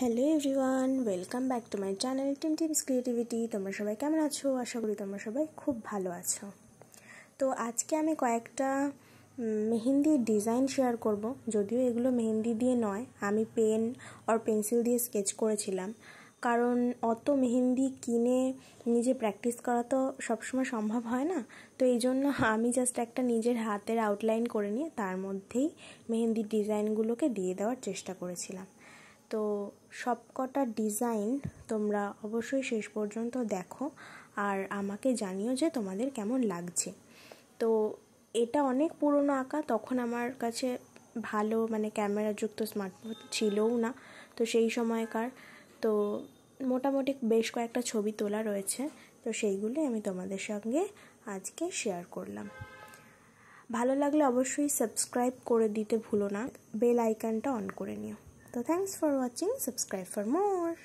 Hello everyone, welcome back to my channel teams creativity. তোমরা সবাই কেমন আছো? আশা করি তোমরা সবাই খুব ভালো আছো। তো আজকে আমি কয়েকটা মেহেন্দির ডিজাইন শেয়ার করব। যদিও এগুলো মেহেন্দি দিয়ে নয়, আমি পেন আর পেন্সিল দিয়ে স্কেচ করেছিলাম, কারণ অত মেহেন্দি কিনে নিজে প্র্যাকটিস করা তো সবসময় সম্ভব হয় না। তো এই জন্য আমি জাস্ট একটা নিজের হাতের আউটলাইন করে নিয়ে তার মধ্যেই মেহেন্দির ডিজাইনগুলোকে দিয়ে দেওয়ার চেষ্টা করেছিলাম। তো সব কটা ডিজাইন তোমরা অবশ্যই শেষ পর্যন্ত দেখো আর আমাকে জানিও যে তোমাদের কেমন লাগছে। তো এটা অনেক পুরনো আঁকা, তখন আমার কাছে ভালো ক্যামেরাযুক্ত স্মার্টফোন ছিলও না, তো সেই সময়কার তো মোটামুটি বেশ কয়েকটা ছবি তোলা রয়েছে, তো সেইগুলি আমি তোমাদের সঙ্গে আজকে শেয়ার করলাম। ভালো লাগলে অবশ্যই সাবস্ক্রাইব করে দিতে ভুলো না, বেল আইকনটা অন করে নিও। So thanks for watching, subscribe for more.